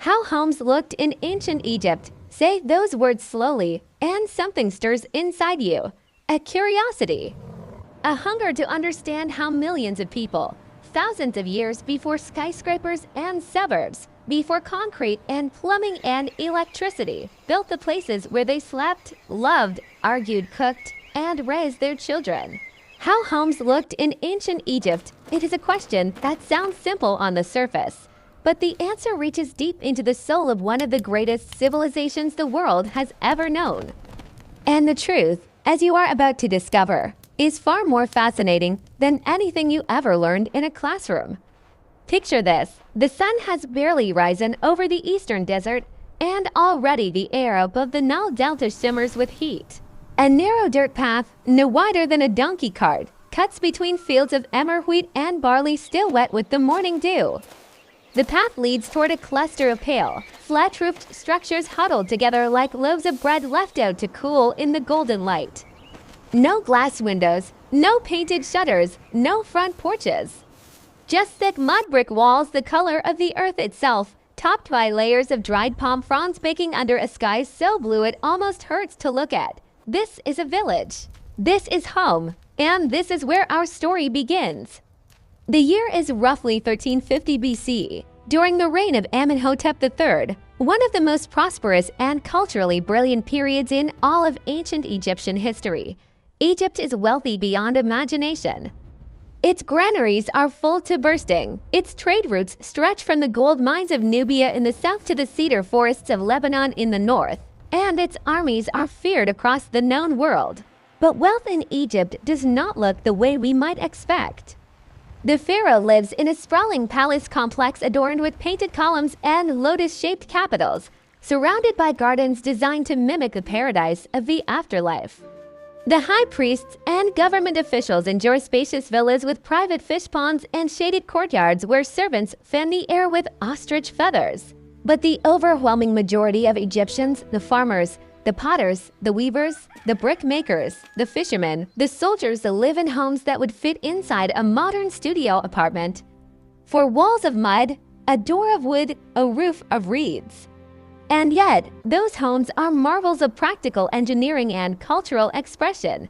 How homes looked in ancient Egypt. Say those words slowly, and something stirs inside you. A curiosity. A hunger to understand how millions of people, thousands of years before skyscrapers and suburbs, before concrete and plumbing and electricity, built the places where they slept, loved, argued, cooked, and raised their children. How homes looked in ancient Egypt. It is a question that sounds simple on the surface, but the answer reaches deep into the soul of one of the greatest civilizations the world has ever known. And the truth, as you are about to discover, is far more fascinating than anything you ever learned in a classroom. Picture this: the sun has barely risen over the eastern desert, and already the air above the Nile Delta shimmers with heat. A narrow dirt path, no wider than a donkey cart, cuts between fields of emmer wheat and barley still wet with the morning dew. The path leads toward a cluster of pale, flat-roofed structures huddled together like loaves of bread left out to cool in the golden light. No glass windows, no painted shutters, no front porches. Just thick mud brick walls the color of the earth itself, topped by layers of dried palm fronds baking under a sky so blue it almost hurts to look at. This is a village. This is home. And this is where our story begins. The year is roughly 1350 BC, during the reign of Amenhotep III, one of the most prosperous and culturally brilliant periods in all of ancient Egyptian history. Egypt is wealthy beyond imagination. Its granaries are full to bursting. Its trade routes stretch from the gold mines of Nubia in the south to the cedar forests of Lebanon in the north, and its armies are feared across the known world. But wealth in Egypt does not look the way we might expect. The pharaoh lives in a sprawling palace complex adorned with painted columns and lotus-shaped capitals, surrounded by gardens designed to mimic the paradise of the afterlife. The high priests and government officials enjoy spacious villas with private fish ponds and shaded courtyards where servants fan the air with ostrich feathers. But the overwhelming majority of Egyptians, the farmers, the potters, the weavers, the brick makers, the fishermen, the soldiers live in homes that would fit inside a modern studio apartment. For walls of mud, a door of wood, a roof of reeds. And yet, those homes are marvels of practical engineering and cultural expression.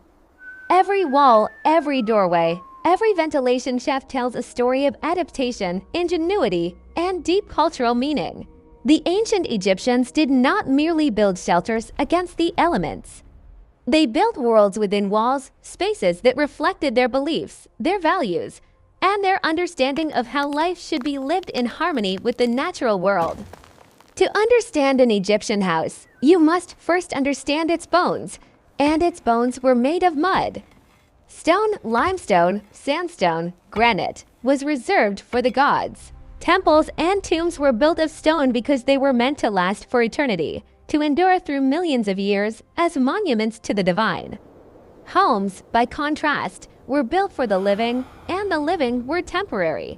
Every wall, every doorway, every ventilation shaft tells a story of adaptation, ingenuity, and deep cultural meaning. The ancient Egyptians did not merely build shelters against the elements. They built worlds within walls, spaces that reflected their beliefs, their values, and their understanding of how life should be lived in harmony with the natural world. To understand an Egyptian house, you must first understand its bones, and its bones were made of mud. Stone, limestone, sandstone, granite was reserved for the gods. Temples and tombs were built of stone because they were meant to last for eternity, to endure through millions of years as monuments to the divine. Homes, by contrast, were built for the living, and the living were temporary.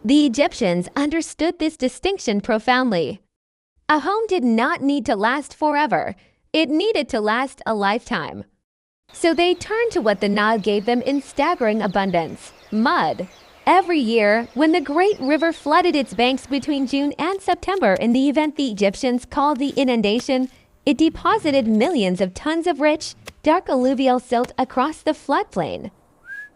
The Egyptians understood this distinction profoundly. A home did not need to last forever. It needed to last a lifetime. So they turned to what the Nile gave them in staggering abundance: mud. Every year, when the great river flooded its banks between June and September in the event the Egyptians called the inundation, it deposited millions of tons of rich, dark alluvial silt across the floodplain.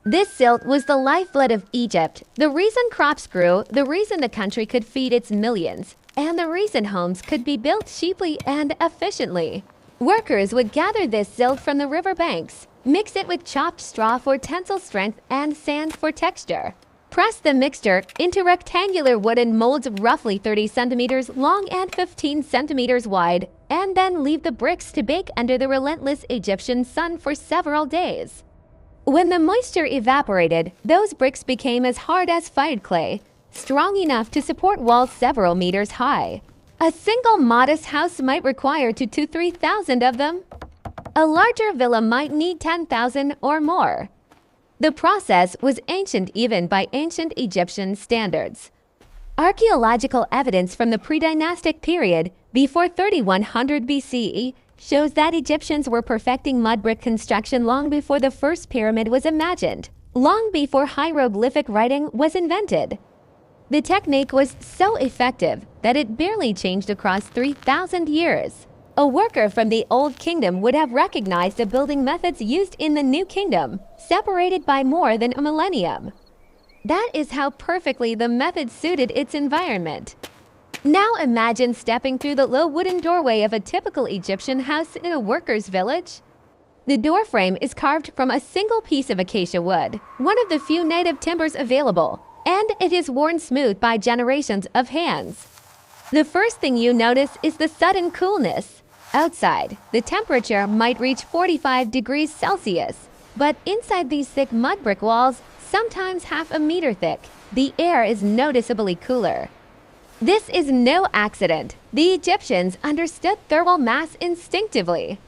This silt was the lifeblood of Egypt, the reason crops grew, the reason the country could feed its millions, and the reason homes could be built cheaply and efficiently. Workers would gather this silt from the river banks, mix it with chopped straw for tensile strength and sand for texture. Press the mixture into rectangular wooden molds roughly 30 centimeters long and 15 centimeters wide, and then leave the bricks to bake under the relentless Egyptian sun for several days. When the moisture evaporated, those bricks became as hard as fired clay, strong enough to support walls several meters high. A single modest house might require 2,000 to 3,000 of them. A larger villa might need 10,000 or more. The process was ancient even by ancient Egyptian standards. Archaeological evidence from the pre-dynastic period, before 3100 BCE, shows that Egyptians were perfecting mud brick construction long before the first pyramid was imagined, long before hieroglyphic writing was invented. The technique was so effective that it barely changed across 3,000 years. A worker from the Old Kingdom would have recognized the building methods used in the New Kingdom, separated by more than a millennium. That is how perfectly the method suited its environment. Now imagine stepping through the low wooden doorway of a typical Egyptian house in a worker's village. The doorframe is carved from a single piece of acacia wood, one of the few native timbers available, and it is worn smooth by generations of hands. The first thing you notice is the sudden coolness. Outside, the temperature might reach 45 degrees Celsius, but inside these thick mud brick walls, sometimes half a meter thick, the air is noticeably cooler. This is no accident. The Egyptians understood thermal mass instinctively.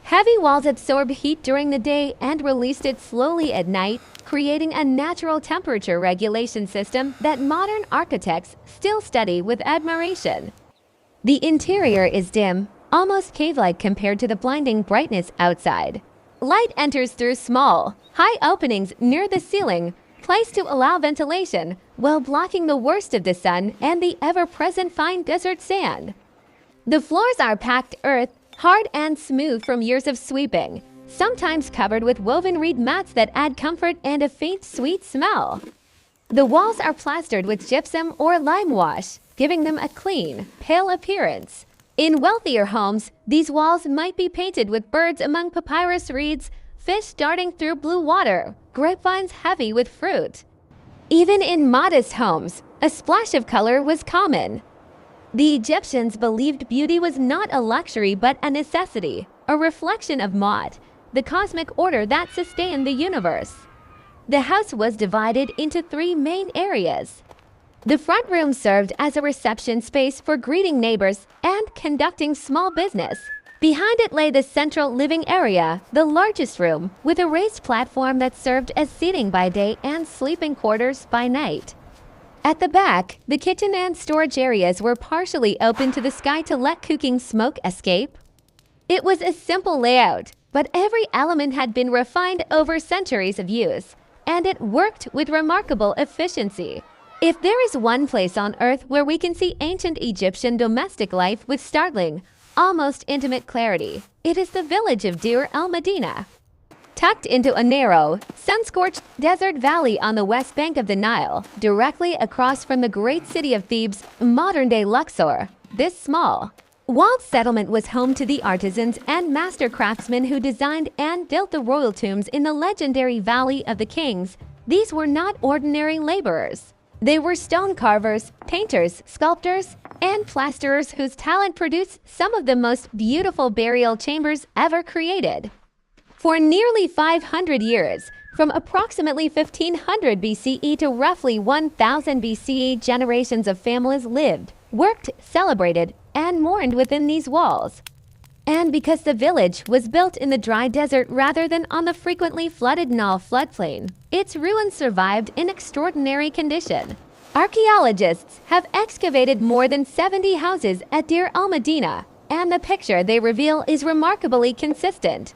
Heavy walls absorb heat during the day and released it slowly at night, creating a natural temperature regulation system that modern architects still study with admiration. The interior is dim, almost cave-like compared to the blinding brightness outside. Light enters through small, high openings near the ceiling, placed to allow ventilation, while blocking the worst of the sun and the ever-present fine desert sand. The floors are packed earth, hard and smooth from years of sweeping, sometimes covered with woven reed mats that add comfort and a faint sweet smell. The walls are plastered with gypsum or lime wash, giving them a clean, pale appearance. In wealthier homes, these walls might be painted with birds among papyrus reeds, fish darting through blue water, grapevines heavy with fruit. Even in modest homes, a splash of color was common. The Egyptians believed beauty was not a luxury but a necessity, a reflection of Maat, the cosmic order that sustained the universe. The house was divided into 3 main areas. The front room served as a reception space for greeting neighbors and conducting small business. Behind it lay the central living area, the largest room, with a raised platform that served as seating by day and sleeping quarters by night. At the back, the kitchen and storage areas were partially open to the sky to let cooking smoke escape. It was a simple layout, but every element had been refined over centuries of use, and it worked with remarkable efficiency. If there is one place on Earth where we can see ancient Egyptian domestic life with startling, almost intimate clarity, it is the village of Deir el-Medina. Tucked into a narrow, sun-scorched desert valley on the west bank of the Nile, directly across from the great city of Thebes, modern-day Luxor, this small, walled settlement was home to the artisans and master craftsmen who designed and built the royal tombs in the legendary Valley of the Kings. These were not ordinary laborers. They were stone carvers, painters, sculptors, and plasterers whose talent produced some of the most beautiful burial chambers ever created. For nearly 500 years, from approximately 1500 BCE to roughly 1000 BCE, generations of families lived, worked, celebrated, and mourned within these walls. And because the village was built in the dry desert rather than on the frequently flooded Nile floodplain, its ruins survived in extraordinary condition. Archaeologists have excavated more than 70 houses at Deir el-Medina, and the picture they reveal is remarkably consistent.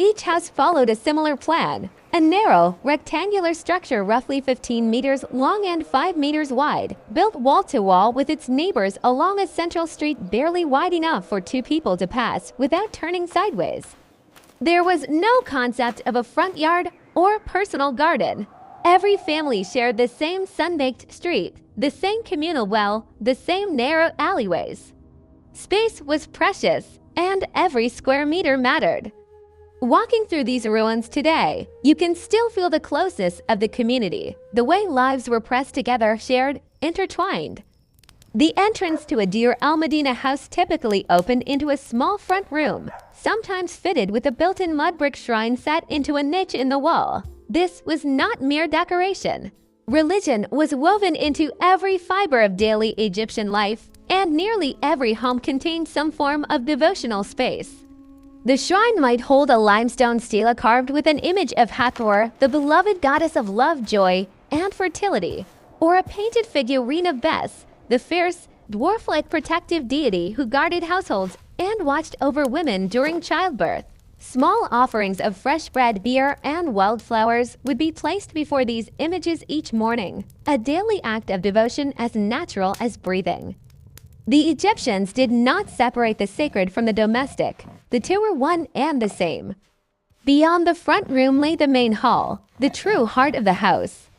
Each house followed a similar plan, a narrow, rectangular structure roughly 15 meters long and 5 meters wide, built wall-to-wall with its neighbors along a central street barely wide enough for 2 people to pass without turning sideways. There was no concept of a front yard or personal garden. Every family shared the same sun-baked street, the same communal well, the same narrow alleyways. Space was precious, and every square meter mattered. Walking through these ruins today, you can still feel the closeness of the community, the way lives were pressed together, shared, intertwined. The entrance to a Deir el-Medina house typically opened into a small front room, sometimes fitted with a built-in mud brick shrine set into a niche in the wall. This was not mere decoration. Religion was woven into every fiber of daily Egyptian life, and nearly every home contained some form of devotional space. The shrine might hold a limestone stela carved with an image of Hathor, the beloved goddess of love, joy, and fertility, or a painted figurine of Bes, the fierce, dwarf-like protective deity who guarded households and watched over women during childbirth. Small offerings of fresh bread, beer, and wildflowers would be placed before these images each morning, a daily act of devotion as natural as breathing. The Egyptians did not separate the sacred from the domestic. The two were one and the same. Beyond the front room lay the main hall, the true heart of the house.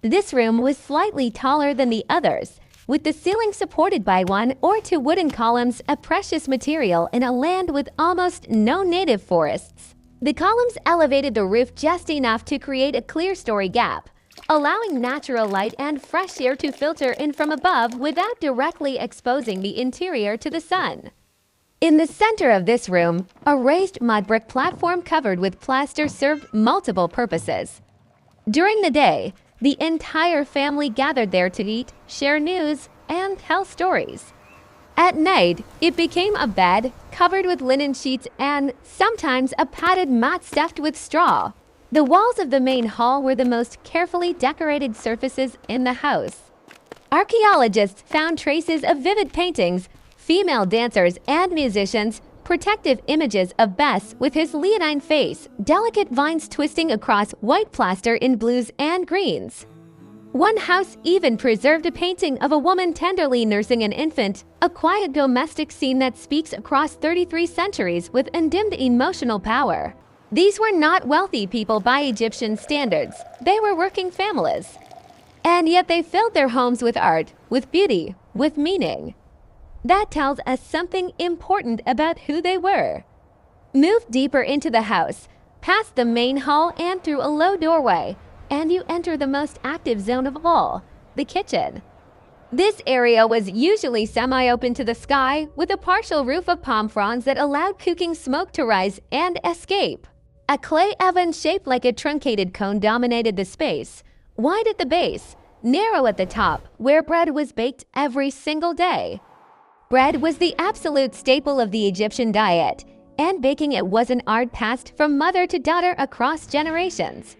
This room was slightly taller than the others, with the ceiling supported by 1 or 2 wooden columns, a precious material in a land with almost no native forests. The columns elevated the roof just enough to create a clerestory gap, allowing natural light and fresh air to filter in from above without directly exposing the interior to the sun. In the center of this room, a raised mud brick platform covered with plaster served multiple purposes. During the day, the entire family gathered there to eat, share news, and tell stories. At night, it became a bed covered with linen sheets and sometimes a padded mat stuffed with straw. The walls of the main hall were the most carefully decorated surfaces in the house. Archaeologists found traces of vivid paintings, female dancers and musicians, protective images of Bes with his leonine face, delicate vines twisting across white plaster in blues and greens. One house even preserved a painting of a woman tenderly nursing an infant, a quiet domestic scene that speaks across 33 centuries with undimmed emotional power. These were not wealthy people by Egyptian standards. They were working families. And yet they filled their homes with art, with beauty, with meaning. That tells us something important about who they were. Move deeper into the house, past the main hall and through a low doorway, and you enter the most active zone of all, the kitchen. This area was usually semi-open to the sky, with a partial roof of palm fronds that allowed cooking smoke to rise and escape. A clay oven shaped like a truncated cone dominated the space, wide at the base, narrow at the top, where bread was baked every single day. Bread was the absolute staple of the Egyptian diet, and baking it was an art passed from mother to daughter across generations.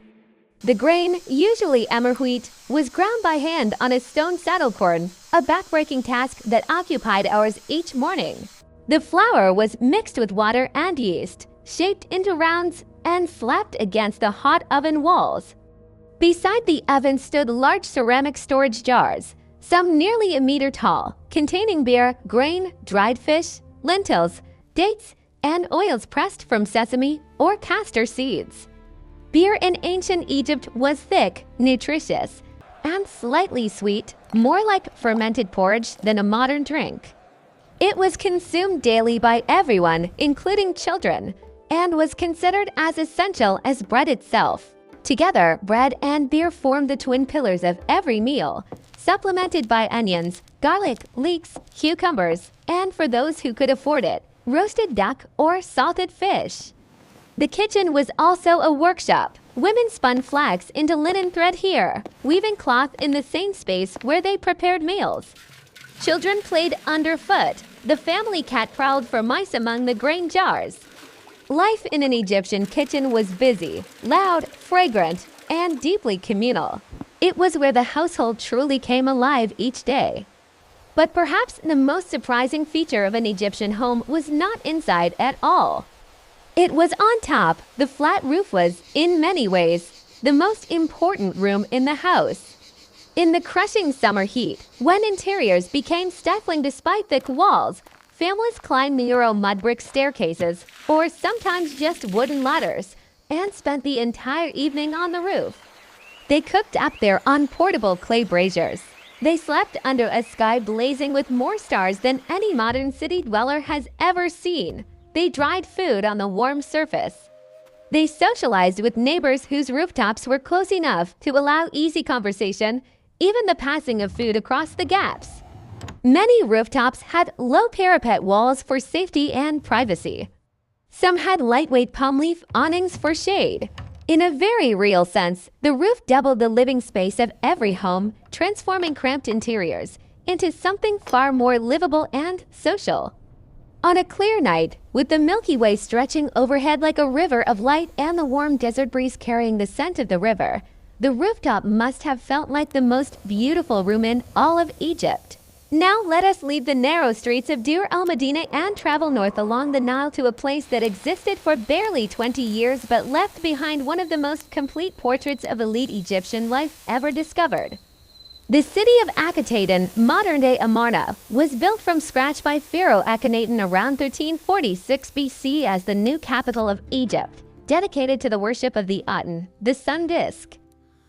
The grain, usually emmer wheat, was ground by hand on a stone saddlequern, a backbreaking task that occupied hours each morning. The flour was mixed with water and yeast, shaped into rounds, and slapped against the hot oven walls. Beside the oven stood large ceramic storage jars, some nearly a meter tall, containing beer, grain, dried fish, lentils, dates, and oils pressed from sesame or castor seeds. Beer in ancient Egypt was thick, nutritious, and slightly sweet, more like fermented porridge than a modern drink. It was consumed daily by everyone, including children, and was considered as essential as bread itself. Together, bread and beer formed the twin pillars of every meal, supplemented by onions, garlic, leeks, cucumbers, and for those who could afford it, roasted duck or salted fish. The kitchen was also a workshop. Women spun flax into linen thread here, weaving cloth in the same space where they prepared meals. Children played underfoot. The family cat prowled for mice among the grain jars. Life in an Egyptian kitchen was busy, loud, fragrant, and deeply communal. It was where the household truly came alive each day. But perhaps the most surprising feature of an Egyptian home was not inside at all. It was on top. The flat roof was, in many ways, the most important room in the house. In the crushing summer heat, when interiors became stifling despite thick walls, families climbed narrow mud brick staircases, or sometimes just wooden ladders, and spent the entire evening on the roof. They cooked up there on portable clay braziers. They slept under a sky blazing with more stars than any modern city dweller has ever seen. They dried food on the warm surface. They socialized with neighbors whose rooftops were close enough to allow easy conversation, even the passing of food across the gaps. Many rooftops had low parapet walls for safety and privacy. Some had lightweight palm leaf awnings for shade. In a very real sense, the roof doubled the living space of every home, transforming cramped interiors into something far more livable and social. On a clear night, with the Milky Way stretching overhead like a river of light and the warm desert breeze carrying the scent of the river, the rooftop must have felt like the most beautiful room in all of Egypt. Now let us leave the narrow streets of Deir el-Medina and travel north along the Nile to a place that existed for barely 20 years but left behind one of the most complete portraits of elite Egyptian life ever discovered. The city of Akhetaten, modern-day Amarna, was built from scratch by Pharaoh Akhenaten around 1346 BC as the new capital of Egypt, dedicated to the worship of the Aten, the sun disk.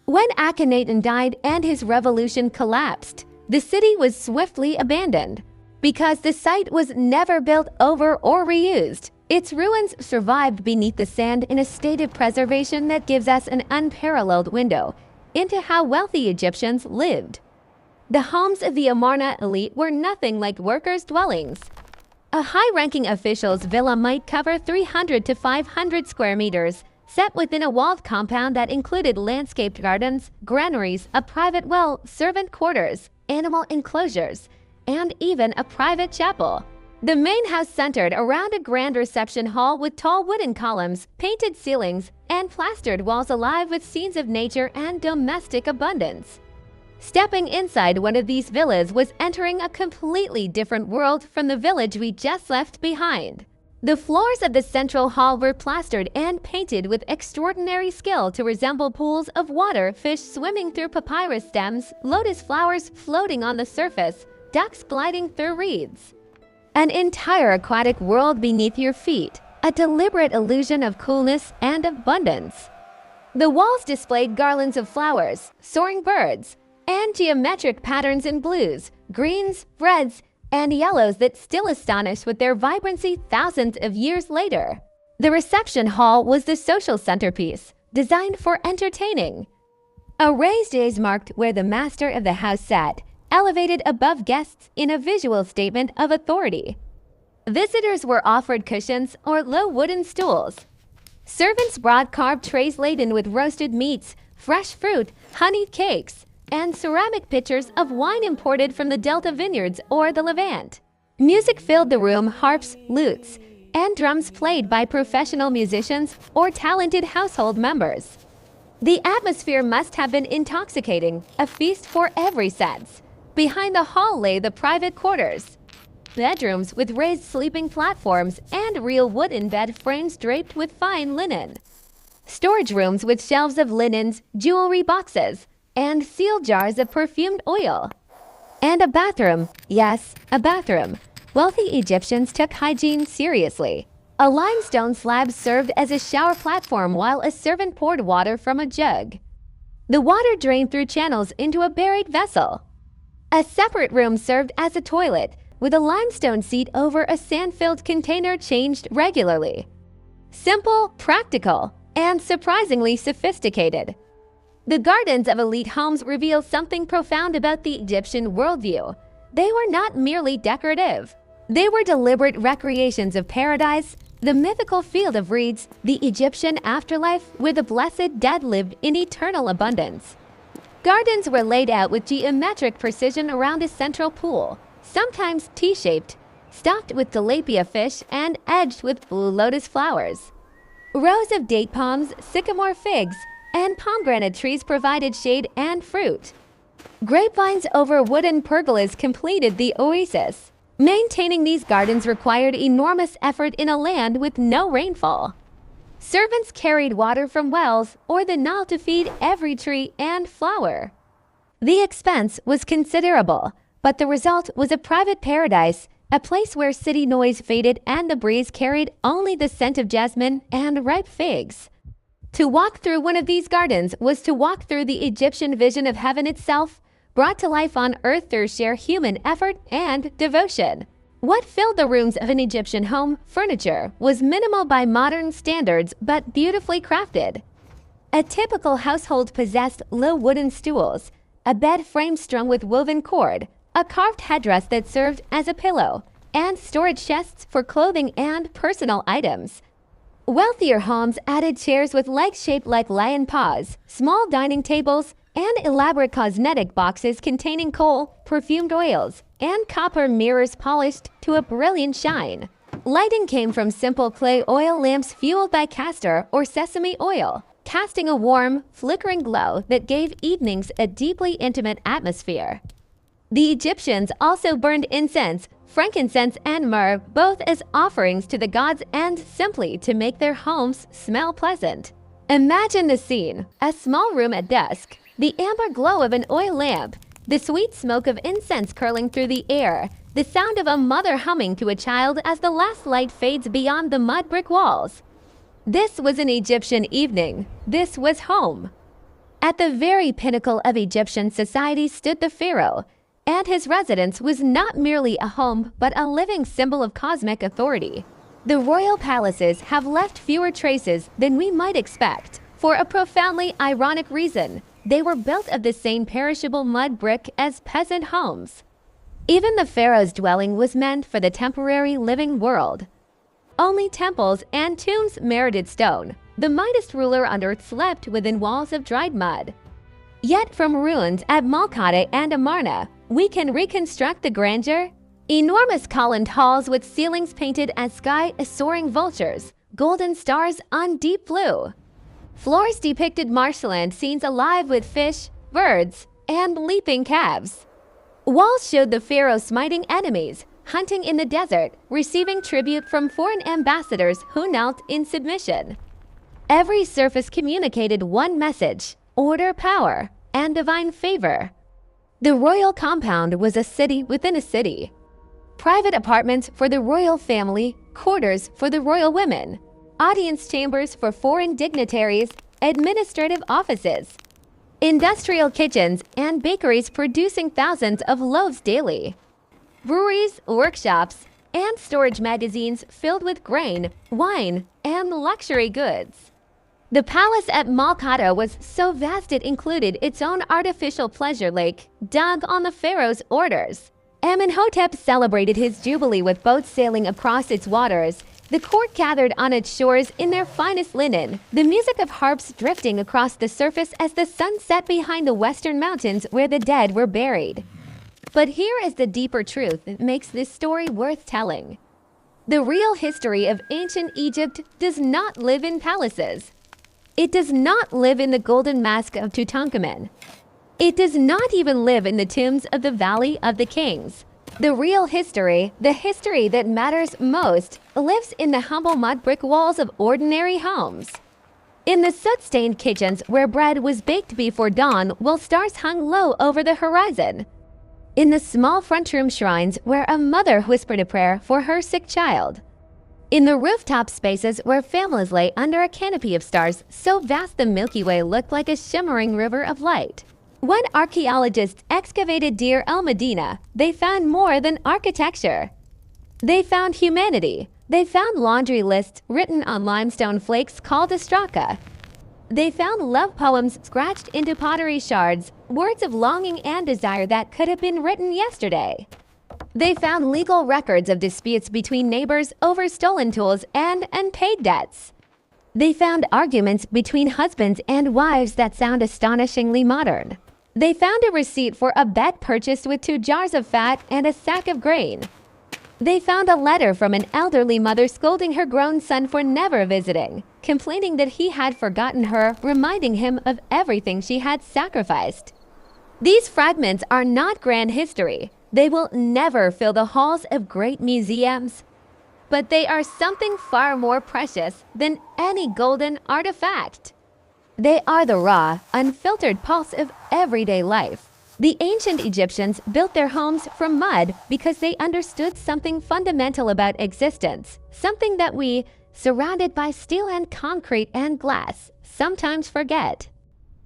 When Akhenaten died and his revolution collapsed, the city was swiftly abandoned. Because the site was never built over or reused, its ruins survived beneath the sand in a state of preservation that gives us an unparalleled window into how wealthy Egyptians lived. The homes of the Amarna elite were nothing like workers' dwellings. A high-ranking official's villa might cover 300 to 500 square meters, set within a walled compound that included landscaped gardens, granaries, a private well, servant quarters, animal enclosures, and even a private chapel. The main house centered around a grand reception hall with tall wooden columns, painted ceilings, and plastered walls alive with scenes of nature and domestic abundance. Stepping inside one of these villas was entering a completely different world from the village we just left behind. The floors of the central hall were plastered and painted with extraordinary skill to resemble pools of water, fish swimming through papyrus stems, lotus flowers floating on the surface, ducks gliding through reeds. An entire aquatic world beneath your feet, a deliberate illusion of coolness and abundance. The walls displayed garlands of flowers, soaring birds, and geometric patterns in blues, greens, reds, and yellows that still astonish with their vibrancy thousands of years later. The reception hall was the social centerpiece, designed for entertaining. A raised dais marked where the master of the house sat, elevated above guests in a visual statement of authority. Visitors were offered cushions or low wooden stools. Servants brought carved trays laden with roasted meats, fresh fruit, honeyed cakes, and ceramic pitchers of wine imported from the Delta vineyards or the Levant. Music filled the room, harps, lutes, and drums played by professional musicians or talented household members. The atmosphere must have been intoxicating, a feast for every sense. Behind the hall lay the private quarters. Bedrooms with raised sleeping platforms and real wooden bed frames draped with fine linen. Storage rooms with shelves of linens, jewelry boxes, and sealed jars of perfumed oil. And a bathroom, yes, a bathroom. Wealthy Egyptians took hygiene seriously. A limestone slab served as a shower platform while a servant poured water from a jug. The water drained through channels into a buried vessel. A separate room served as a toilet, with a limestone seat over a sand-filled container changed regularly. Simple, practical, and surprisingly sophisticated. The gardens of elite homes reveal something profound about the Egyptian worldview. They were not merely decorative. They were deliberate recreations of paradise, the mythical field of reeds, the Egyptian afterlife where the blessed dead lived in eternal abundance. Gardens were laid out with geometric precision around a central pool, sometimes T-shaped, stocked with tilapia fish and edged with blue lotus flowers. Rows of date palms, sycamore figs, and pomegranate trees provided shade and fruit. Grapevines over wooden pergolas completed the oasis. Maintaining these gardens required enormous effort in a land with no rainfall. Servants carried water from wells or the Nile to feed every tree and flower. The expense was considerable, but the result was a private paradise, a place where city noise faded and the breeze carried only the scent of jasmine and ripe figs. To walk through one of these gardens was to walk through the Egyptian vision of heaven itself, brought to life on earth through sheer human effort and devotion. What filled the rooms of an Egyptian home furniture was minimal by modern standards but beautifully crafted. A typical household possessed low wooden stools, a bed frame strung with woven cord, a carved headdress that served as a pillow, and storage chests for clothing and personal items. Wealthier homes added chairs with legs shaped like lion paws, small dining tables, and elaborate cosmetic boxes containing kohl, perfumed oils, and copper mirrors polished to a brilliant shine. Lighting came from simple clay oil lamps fueled by castor or sesame oil, casting a warm, flickering glow that gave evenings a deeply intimate atmosphere. The Egyptians also burned incense, frankincense, and myrrh, both as offerings to the gods and simply to make their homes smell pleasant. Imagine the scene: a small room at dusk, the amber glow of an oil lamp, the sweet smoke of incense curling through the air, the sound of a mother humming to a child as the last light fades beyond the mud brick walls. This was an Egyptian evening. This was home. At the very pinnacle of Egyptian society stood the pharaoh, and his residence was not merely a home but a living symbol of cosmic authority. The royal palaces have left fewer traces than we might expect, for a profoundly ironic reason. They were built of the same perishable mud brick as peasant homes. Even the pharaoh's dwelling was meant for the temporary living world. Only temples and tombs merited stone. The mightiest ruler on earth slept within walls of dried mud. Yet from ruins at Malkata and Amarna, we can reconstruct the grandeur. Enormous columned halls with ceilings painted as sky as soaring vultures, golden stars on deep blue. Floors depicted marshland scenes alive with fish, birds, and leaping calves. Walls showed the pharaoh smiting enemies, hunting in the desert, receiving tribute from foreign ambassadors who knelt in submission. Every surface communicated one message: order, power, and divine favor. The royal compound was a city within a city. Private apartments for the royal family, quarters for the royal women, audience chambers for foreign dignitaries, administrative offices, industrial kitchens, and bakeries producing thousands of loaves daily. Breweries, workshops, and storage magazines filled with grain, wine, and luxury goods. The palace at Malkata was so vast it included its own artificial pleasure lake, dug on the pharaoh's orders. Amenhotep celebrated his jubilee with boats sailing across its waters. The court gathered on its shores in their finest linen, the music of harps drifting across the surface as the sun set behind the western mountains where the dead were buried. But here is the deeper truth that makes this story worth telling. The real history of ancient Egypt does not live in palaces. It does not live in the golden mask of Tutankhamun. It does not even live in the tombs of the Valley of the Kings. The real history, the history that matters most, lives in the humble mud brick walls of ordinary homes. In the soot-stained kitchens where bread was baked before dawn while stars hung low over the horizon. In the small front room shrines where a mother whispered a prayer for her sick child. In the rooftop spaces where families lay under a canopy of stars so vast the Milky Way looked like a shimmering river of light. When archaeologists excavated Deir el-Medina, they found more than architecture. They found humanity. They found laundry lists written on limestone flakes called astraka. They found love poems scratched into pottery shards, words of longing and desire that could have been written yesterday. They found legal records of disputes between neighbors over stolen tools and unpaid debts. They found arguments between husbands and wives that sound astonishingly modern. They found a receipt for a bet purchased with 2 jars of fat and a sack of grain. They found a letter from an elderly mother scolding her grown son for never visiting, complaining that he had forgotten her, reminding him of everything she had sacrificed. These fragments are not grand history. They will never fill the halls of great museums. But they are something far more precious than any golden artifact. They are the raw, unfiltered pulse of everyday life. The ancient Egyptians built their homes from mud because they understood something fundamental about existence, something that we, surrounded by steel and concrete and glass, sometimes forget.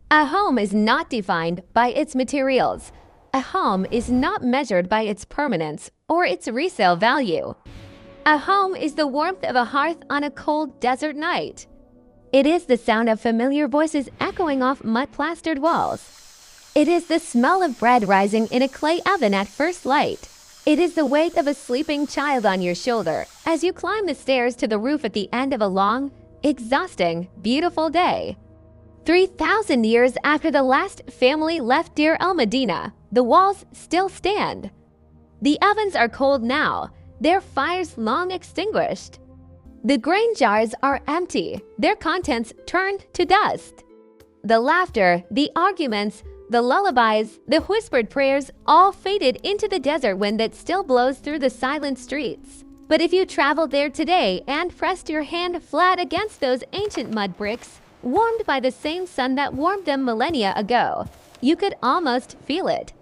A home is not defined by its materials. A home is not measured by its permanence or its resale value. A home is the warmth of a hearth on a cold desert night. It is the sound of familiar voices echoing off mud-plastered walls. It is the smell of bread rising in a clay oven at first light. It is the weight of a sleeping child on your shoulder as you climb the stairs to the roof at the end of a long, exhausting, beautiful day. 3,000 years after the last family left Deir el-Medina, the walls still stand. The ovens are cold now, their fires long extinguished. The grain jars are empty, their contents turned to dust. The laughter, the arguments, The lullabies, the whispered prayers, all faded into the desert wind that still blows through the silent streets. But if you traveled there today and pressed your hand flat against those ancient mud bricks, warmed by the same sun that warmed them millennia ago, you could almost feel it.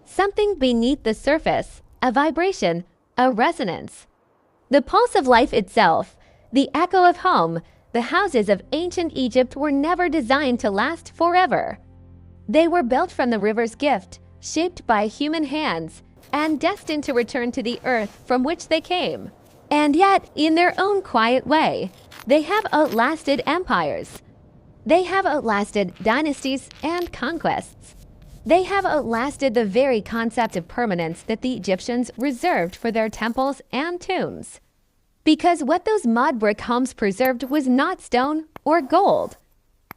Something beneath the surface, a vibration, a resonance. The pulse of life itself, the echo of home. The houses of ancient Egypt were never designed to last forever. They were built from the river's gift, shaped by human hands, and destined to return to the earth from which they came. And yet, in their own quiet way, they have outlasted empires. They have outlasted dynasties and conquests. They have outlasted the very concept of permanence that the Egyptians reserved for their temples and tombs. Because what those mud brick homes preserved was not stone or gold.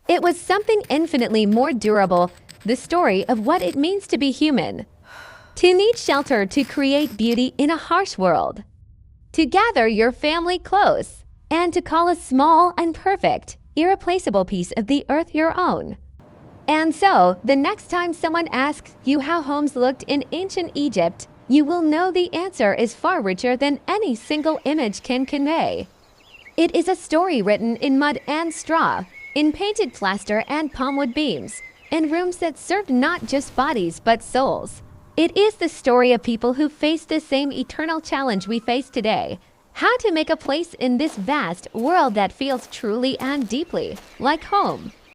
It was something infinitely more durable, the story of what it means to be human. To need shelter to create beauty in a harsh world. To gather your family close, and to call a small and perfect, irreplaceable piece of the earth your own. And so, the next time someone asks you how homes looked in ancient Egypt, you will know the answer is far richer than any single image can convey. It is a story written in mud and straw, in painted plaster and palmwood beams, in rooms that served not just bodies but souls. It is the story of people who faced the same eternal challenge we face today. How to make a place in this vast world that feels truly and deeply like home.